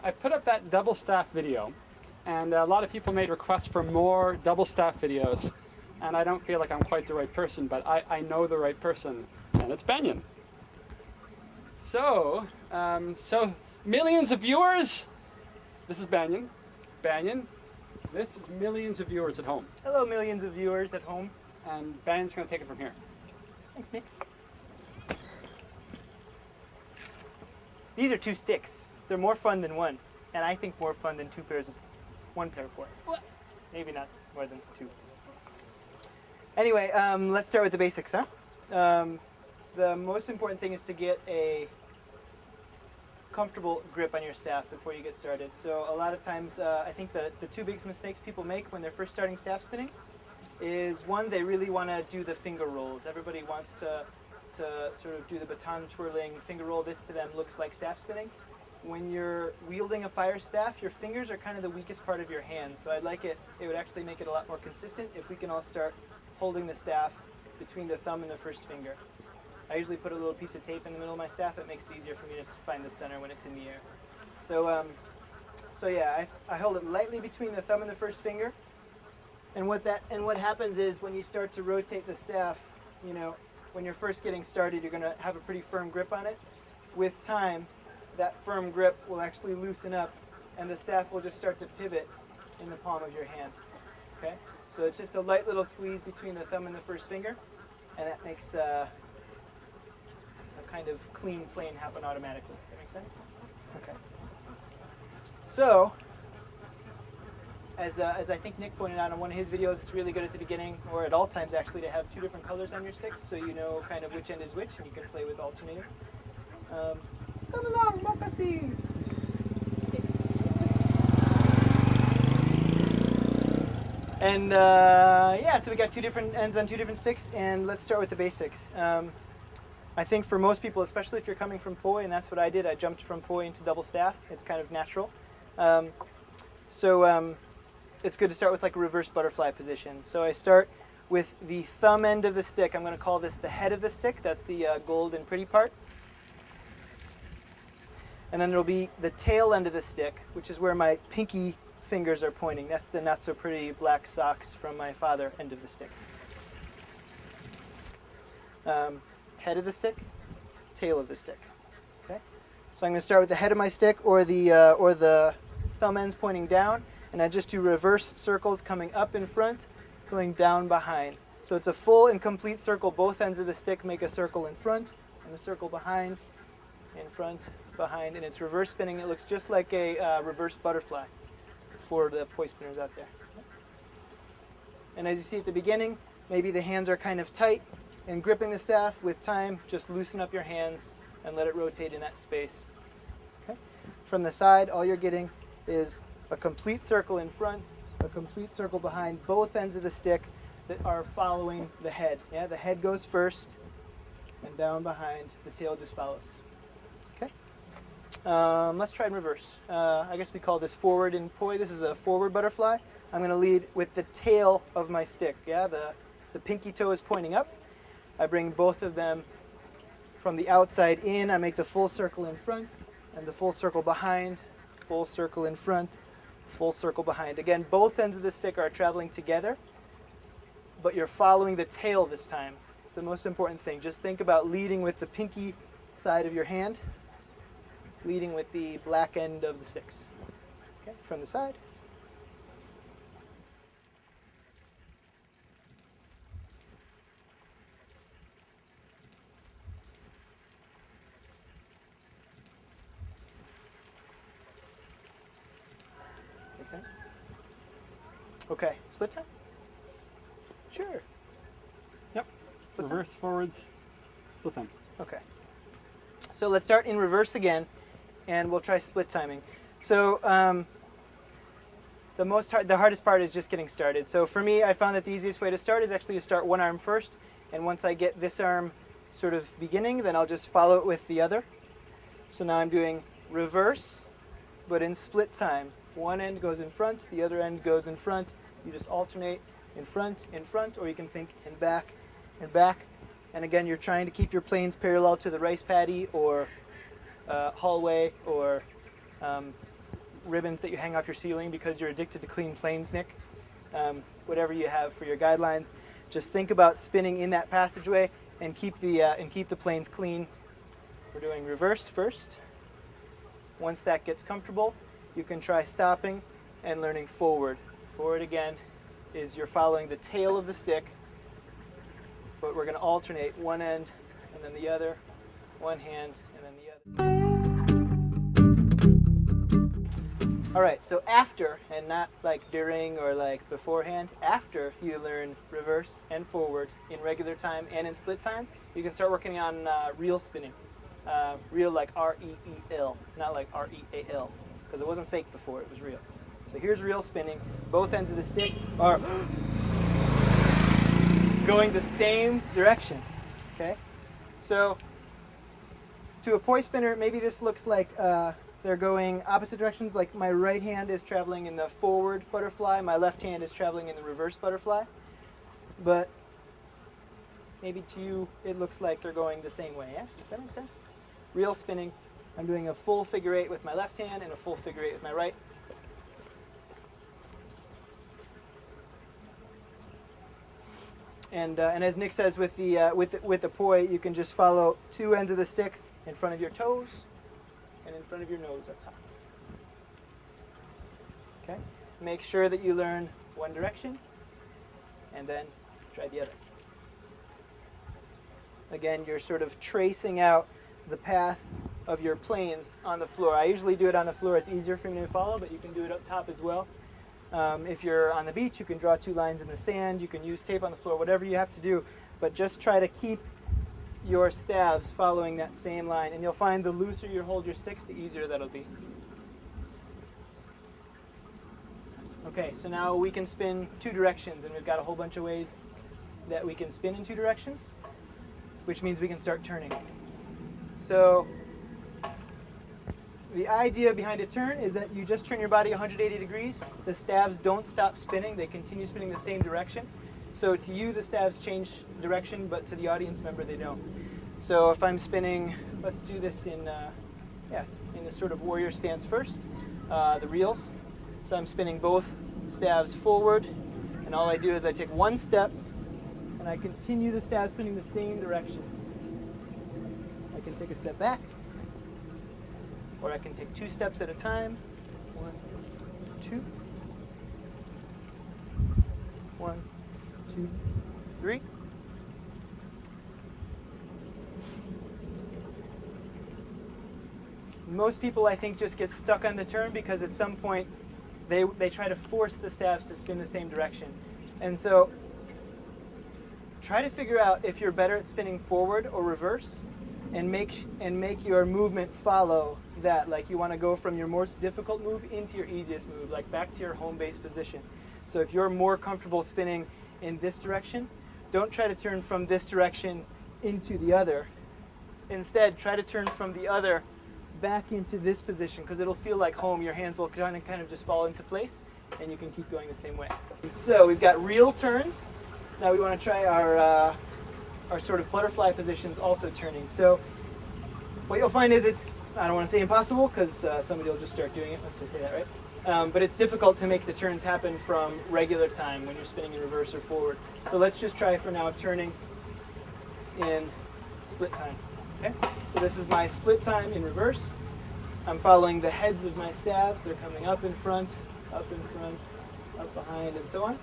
I put up that double staff video, and a lot of people made requests for more double staff videos, and I don't feel like I'm quite the right person, but I know the right person, and it's Banyan. So millions of viewers. This is Banyan. Banyan, this is millions of viewers at home. Hello, millions of viewers at home. And Banyan's going to take it from here. Thanks, Nick. These are 2 sticks. They're more fun than one, and I think more fun than 2 pairs of one pair of 4. What? Maybe not more than 2. Anyway, let's start with the basics, huh? The most important thing is to get a comfortable grip on your staff before you get started. So a lot of times, I think the 2 biggest mistakes people make when they're first starting staff spinning is, one, they really want to do the finger rolls. Everybody wants to sort of do the baton twirling finger roll. This to them looks like staff spinning. When you're wielding a fire staff, your fingers are kind of the weakest part of your hand. So I'd like it would actually make it a lot more consistent if we can all start holding the staff between the thumb and the first finger. I usually put a little piece of tape in the middle of my staff. It makes it easier for me to find the center when it's in the air. So yeah, I hold it lightly between the thumb and the first finger. And what happens is, when you start to rotate the staff, you know, when you're first getting started, you're going to have a pretty firm grip on it. With time, that firm grip will actually loosen up, and the staff will just start to pivot in the palm of your hand. Okay? So it's just a light little squeeze between the thumb and the first finger, and that makes a kind of clean plane happen automatically. Does that make sense? Okay. So, as I think Nick pointed out on one of his videos, it's really good at the beginning, or at all times actually, to have 2 different colors on your sticks, so you know kind of which end is which, and you can play with alternating. Come along, Mokasi! And yeah, so we got 2 different ends on 2 different sticks, and let's start with the basics. I think for most people, especially if you're coming from poi, and that's what I did, I jumped from poi into double staff. It's kind of natural. It's good to start with like a reverse butterfly position. So I start with the thumb end of the stick. I'm going to call this the head of the stick. That's the gold and pretty part. And then there'll be the tail end of the stick, which is where my pinky fingers are pointing. That's the not so pretty black socks from my father end of the stick. Head of the stick, tail of the stick. Okay. So I'm going to start with the head of my stick, or the thumb ends pointing down, and I just do reverse circles coming up in front, going down behind. So it's a full and complete circle. Both ends of the stick make a circle in front and a circle behind, in front, behind, and it's reverse spinning. It looks just like a reverse butterfly for the poi spinners out there. And as you see at the beginning, maybe the hands are kind of tight and gripping the staff. With time, just loosen up your hands and let it rotate in that space. Okay? From the side, all you're getting is a complete circle in front, a complete circle behind, both ends of the stick that are following the head. Yeah, the head goes first, and down behind, the tail just follows. Okay? Let's try in reverse. I guess we call this forward in poi. This is a forward butterfly. I'm going to lead with the tail of my stick. Yeah, the pinky toe is pointing up. I bring both of them from the outside in. I make the full circle in front and the full circle behind, full circle in front, full circle behind. Again, both ends of the stick are traveling together, but you're following the tail this time. It's the most important thing. Just think about leading with the pinky side of your hand, leading with the black end of the sticks. Okay, from the side. Sense? Okay, split time? Sure. Yep. Split Reverse, time? forwards, split time. Okay. So let's start in reverse again, and we'll try split timing. So the hardest part is just getting started. So for me, I found that the easiest way to start is actually to start one arm first, and once I get this arm sort of beginning, then I'll just follow it with the other. So now I'm doing reverse, but in split time. One end goes in front, the other end goes in front. You just alternate in front, or you can think in back, and back. And again, you're trying to keep your planes parallel to the rice paddy or hallway or ribbons that you hang off your ceiling because you're addicted to clean planes, Nick. Whatever you have for your guidelines, just think about spinning in that passageway and keep the planes clean. We're doing reverse first. Once that gets comfortable, you can try stopping and learning forward. Forward again is you're following the tail of the stick, but we're going to alternate one end and then the other, one hand and then the other. All right, so after, and not like during or like beforehand, after you learn reverse and forward in regular time and in split time, you can start working on reel spinning. Real like R-E-E-L, not like R-E-A-L, because it wasn't fake before, it was real. So here's reel spinning. Both ends of the stick are going the same direction, okay? So to a poi spinner, maybe this looks like they're going opposite directions, like my right hand is traveling in the forward butterfly, my left hand is traveling in the reverse butterfly. But maybe to you, it looks like they're going the same way, yeah? Does that make sense? Reel spinning, I'm doing a full figure eight with my left hand and a full figure eight with my right. And as Nick says with the poi, you can just follow two ends of the stick in front of your toes and in front of your nose up top. Okay? Make sure that you learn one direction and then try the other. Again, you're sort of tracing out the path of your planes on the floor. I usually do it on the floor. It's easier for me to follow, but you can do it up top as well. If you're on the beach, you can draw two lines in the sand. You can use tape on the floor, whatever you have to do. But just try to keep your stabs following that same line. And you'll find the looser you hold your sticks, the easier that'll be. Okay, so now we can spin two directions, and we've got a whole bunch of ways that we can spin in two directions, which means we can start turning. So the idea behind a turn is that you just turn your body 180 degrees. The stabs don't stop spinning. They continue spinning the same direction. So to you, the stabs change direction, but to the audience member, they don't. So if I'm spinning, let's do this in this sort of warrior stance first, the reels. So I'm spinning both stabs forward, and all I do is I take one step, and I continue the stab spinning the same directions. I can take a step back, or I can take two steps at a time. 1, 2. 1, 2, 3. Most people, I think, just get stuck on the turn because at some point they try to force the stabs to spin the same direction. And so try to figure out if you're better at spinning forward or reverse, and make your movement follow that. Like you want to go from your most difficult move into your easiest move, like back to your home base position. So if you're more comfortable spinning in this direction, don't try to turn from this direction into the other. Instead, try to turn from the other back into this position, because it'll feel like home. Your hands will kind of just fall into place, and you can keep going the same way. So we've got real turns. Now we want to try our sort of butterfly positions also turning. So what you'll find is I don't want to say impossible, because somebody will just start doing it once I say that, right? But it's difficult to make the turns happen from regular time when you're spinning in reverse or forward. So let's just try for now turning in split time. Okay? So this is my split time in reverse. I'm following the heads of my stabs. They're coming up in front, up behind, and so on.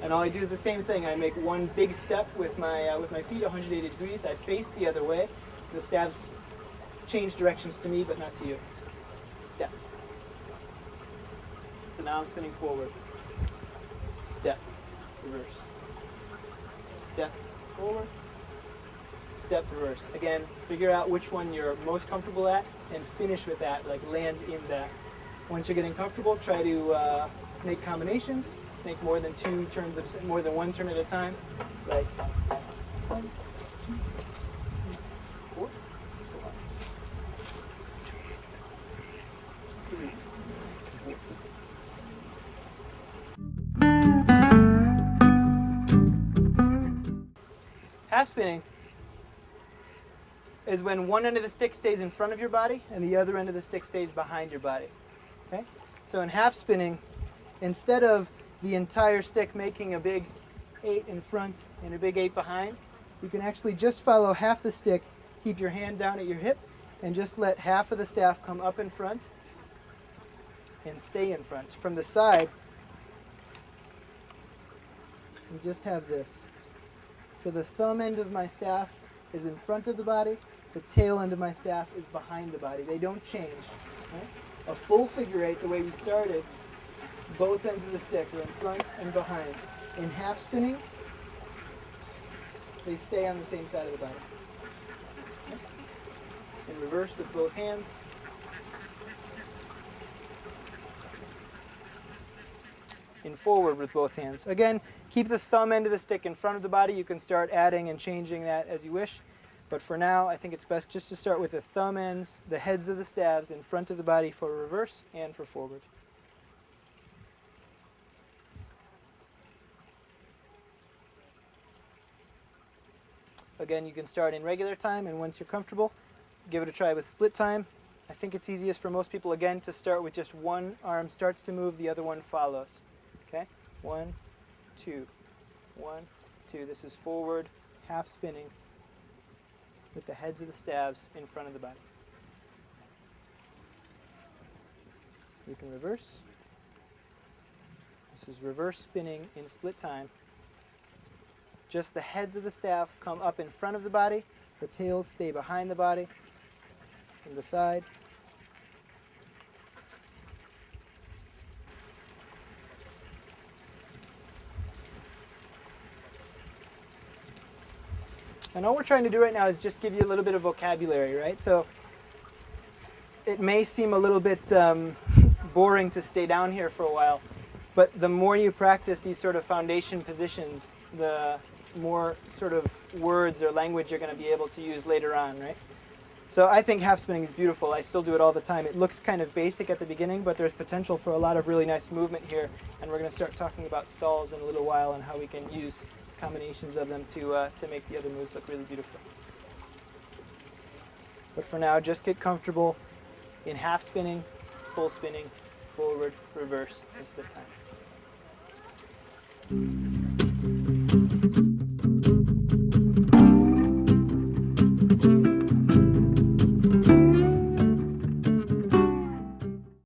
And all I do is the same thing. I make one big step with my feet 180 degrees. I face the other way. The stabs change directions to me, but not to you. Step. So now I'm spinning forward. Step. Reverse. Step. Forward. Step. Reverse. Again, figure out which one you're most comfortable at and finish with that, like land in that. Once you're getting comfortable, try to make combinations. Make more than more than one turn at a time. Like 1, 2, 3, 4. So 1, 2, 3, 4. Half spinning is when one end of the stick stays in front of your body and the other end of the stick stays behind your body. Okay? So in half spinning, instead of the entire stick making a big 8 in front and a big 8 behind, you can actually just follow half the stick, keep your hand down at your hip, and just let half of the staff come up in front and stay in front. From the side, you just have this. So the thumb end of my staff is in front of the body, the tail end of my staff is behind the body. They don't change. Right? A full figure 8, the way we started, both ends of the stick are in front and behind. In half spinning, they stay on the same side of the body. Okay? In reverse with both hands. In forward with both hands. Again, keep the thumb end of the stick in front of the body. You can start adding and changing that as you wish. But for now, I think it's best just to start with the thumb ends, the heads of the stabs in front of the body for reverse and for forward. Again, you can start in regular time, and once you're comfortable, give it a try with split time. I think it's easiest for most people, again, to start with just one arm starts to move, the other one follows. Okay? 1, 2, 1, 2. This is forward, half spinning, with the heads of the stabs in front of the body. You can reverse. This is reverse spinning in split time. Just the heads of the staff come up in front of the body, the tails stay behind the body, from the side. And all we're trying to do right now is just give you a little bit of vocabulary, right? So it may seem a little bit boring to stay down here for a while, but the more you practice these sort of foundation positions, the more sort of words or language you're going to be able to use later on, right? So I think half spinning is beautiful. I still do it all the time. It looks kind of basic at the beginning, but there's potential for a lot of really nice movement here, and we're going to start talking about stalls in a little while and how we can use combinations of them to make the other moves look really beautiful. But for now, just get comfortable in half spinning, full spinning, forward, reverse, and split time.